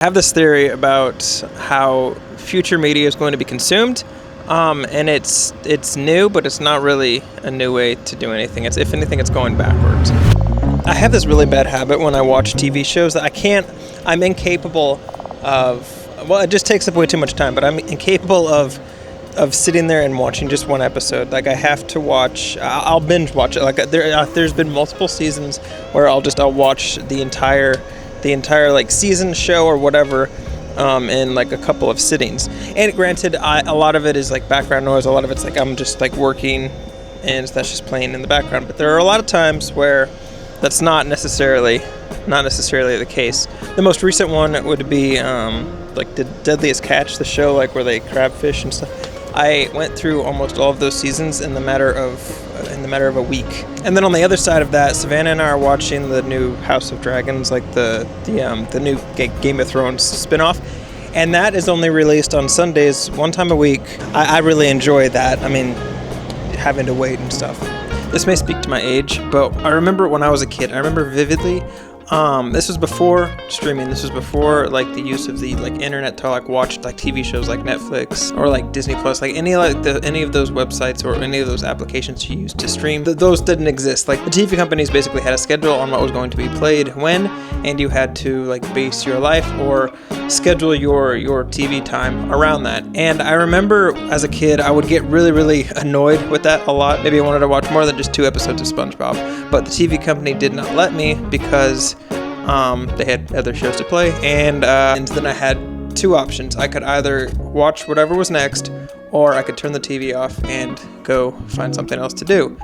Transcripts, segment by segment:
I have this theory about how future media is going to be consumed, and it's new, but it's not really a new way to do anything. If anything, it's going backwards. I have this really bad habit when I watch TV shows that I'm incapable of, well, it just takes up way too much time, but I'm incapable of sitting there and watching just one episode. Like, I have to watch, I'll binge watch it. Like, there's been multiple seasons where I'll watch the entire like season, show, or whatever, in like a couple of sittings. And granted, a lot of it is like background noise. A lot of it's like I'm just like working and that's just playing in the background. But there are a lot of times where that's not necessarily the case. The most recent one would be like the Deadliest Catch, the show like where they crabfish and stuff. I went through almost all of those seasons in the matter of a week. And then on the other side of that, Savannah and I are watching the new House of Dragons, like the new Game of Thrones spinoff, and that is only released on Sundays, one time a week. I really enjoy that. I mean, having to wait and stuff. This may speak to my age, but I remember when I was a kid. I remember vividly. This was before streaming. This was before like the use of the like internet to like watch like TV shows like Netflix or like Disney Plus, like any of those websites or any of those applications you use to stream. Those didn't exist. Like, the TV companies basically had a schedule on what was going to be played when, and you had to like base your life or schedule your TV time around that. And I remember as a kid, I would get really, really annoyed with that a lot. Maybe I wanted to watch more than just 2 episodes of SpongeBob, but the TV company did not let me because they had other shows to play, and then I had 2 options. I could either watch whatever was next, or I could turn the TV off and go find something else to do.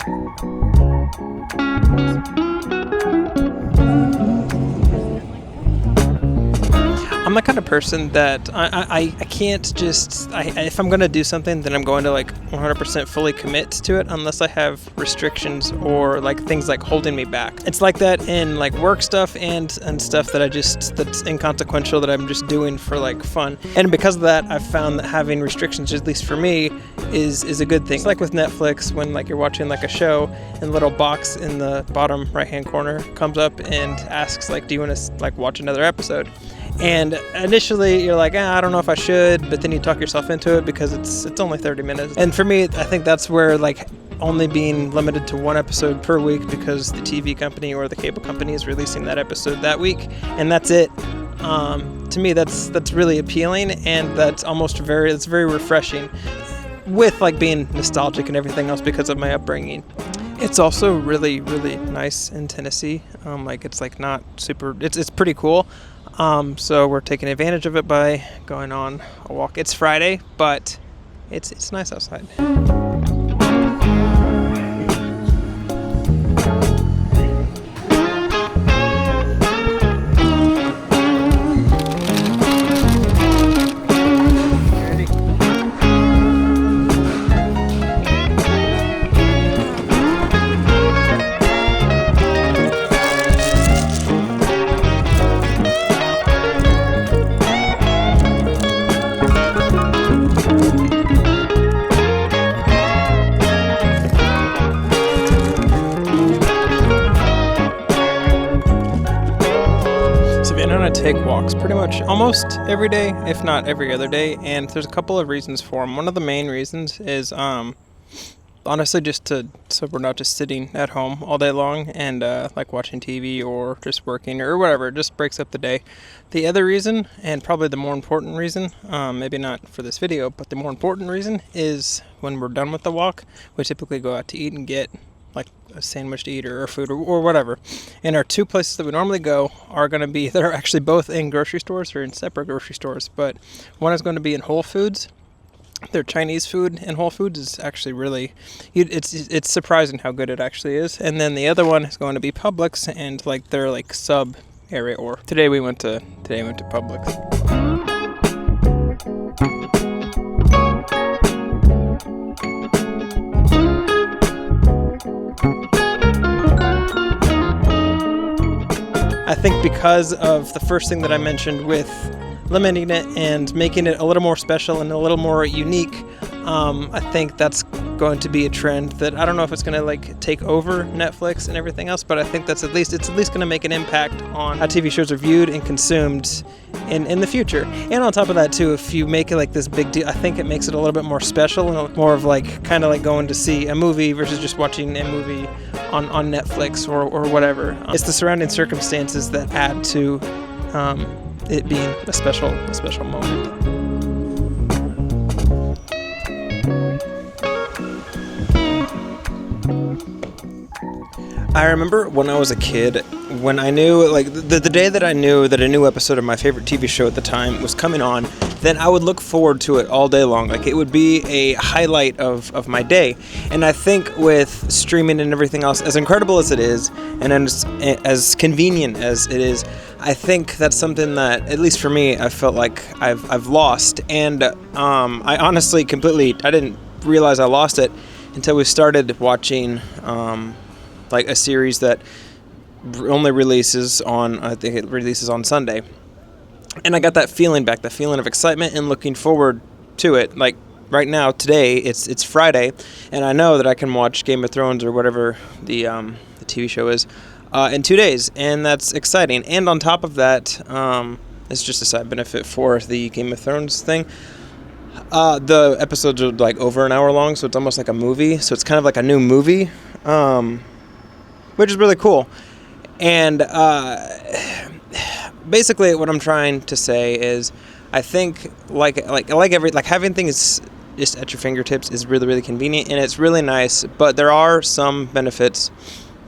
I'm the kind of person that I can't just, if I'm going to do something, then I'm going to like 100% fully commit to it unless I have restrictions or like things like holding me back. It's like that in like work stuff and stuff that's inconsequential that I'm just doing for like fun. And because of that, I've found that having restrictions, at least for me, is a good thing. It's like with Netflix, when like you're watching like a show and a little box in the bottom right hand corner comes up and asks like, do you want to like watch another episode? And initially you're like, I don't know if I should, but then you talk yourself into it because it's only 30 minutes. And for me, I think that's where like only being limited to 1 episode per week because the TV company or the cable company is releasing that episode that week, and that's it. To me, that's really appealing, and that's it's very refreshing with like being nostalgic and everything else because of my upbringing. It's also really, really nice in Tennessee. Like, it's like not super, it's pretty cool. So we're taking advantage of it by going on a walk. It's Friday, but it's nice outside. Take walks pretty much almost every day, if not every other day, and there's a couple of reasons for them. One of the main reasons is honestly just so we're not just sitting at home all day long and like watching TV or just working or whatever. It just breaks up the day. The other reason, and probably the more important reason, maybe not for this video, but the more important reason is when we're done with the walk, we typically go out to eat and get like a sandwich to eat or food or whatever. And our 2 places that we normally go are going to be, they're actually both in grocery stores or in separate grocery stores, but one is going to be in Whole Foods. Their Chinese food in Whole Foods is actually really, it's surprising how good it actually is. And then the other one is going to be Publix, and like their like sub area, or today we went to Publix. I think because of the first thing that I mentioned with limiting it and making it a little more special and a little more unique, I think that's going to be a trend that I don't know if it's going to like take over Netflix and everything else, but I think that's at least going to make an impact on how TV shows are viewed and consumed in the future. And on top of that too, if you make it like this big deal, I think it makes it a little bit more special and more of like kind of like going to see a movie versus just watching a movie on Netflix or whatever. It's the surrounding circumstances that add to it being a special moment. I remember when I was a kid, when I knew, like, the day that I knew that a new episode of my favorite TV show at the time was coming on, then I would look forward to it all day long. Like, it would be a highlight of my day. And I think with streaming and everything else, as incredible as it is, and as convenient as it is, I think that's something that, at least for me, I felt like I've lost. And I honestly I didn't realize I lost it until we started watching like a series that only releases on, I think it releases on Sunday. And I got that feeling back, the feeling of excitement and looking forward to it. Like right now, today, it's Friday, and I know that I can watch Game of Thrones or whatever the TV show is in 2 days, and that's exciting. And on top of that, it's just a side benefit for the Game of Thrones thing. The episodes are like over an hour long, so it's almost like a movie. So it's kind of like a new movie, which is really cool. And basically, what I'm trying to say is, I think like having things just at your fingertips is really, really convenient, and it's really nice. But there are some benefits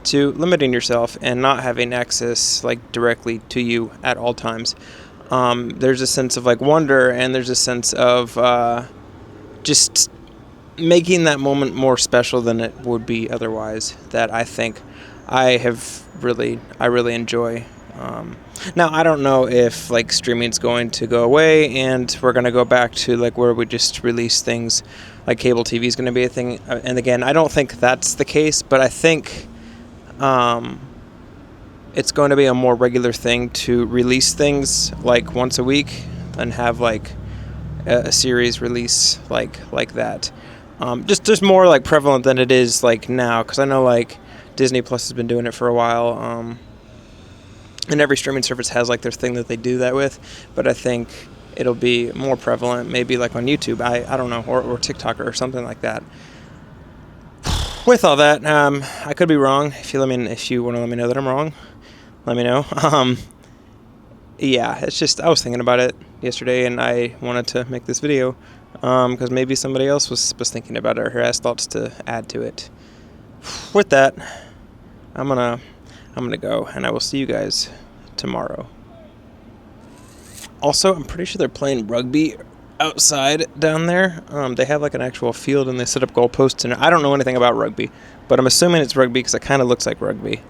to limiting yourself and not having access like directly to you at all times. There's a sense of like wonder, and there's a sense of just making that moment more special than it would be otherwise, that I think I really enjoy. Now, I don't know if like streaming's going to go away and we're going to go back to like where we just release things, like cable TV is going to be a thing. And again, I don't think that's the case, but I think it's going to be a more regular thing to release things like once a week and have like a series release like that. Just more like prevalent than it is like now, because I know like Disney Plus has been doing it for a while, and every streaming service has like their thing that they do that with, but I think it'll be more prevalent maybe like on YouTube, I don't know, or TikTok or something like that. With all that, I could be wrong. If you want to let me know that I'm wrong, let me know. Yeah, it's just, I was thinking about it yesterday and I wanted to make this video because maybe somebody else was thinking about it or has thoughts to add to it. With that, I'm gonna go, and I will see you guys tomorrow. Also, I'm pretty sure they're playing rugby outside down there. They have like an actual field, and they set up goalposts, and I don't know anything about rugby, but I'm assuming it's rugby because it kind of looks like rugby.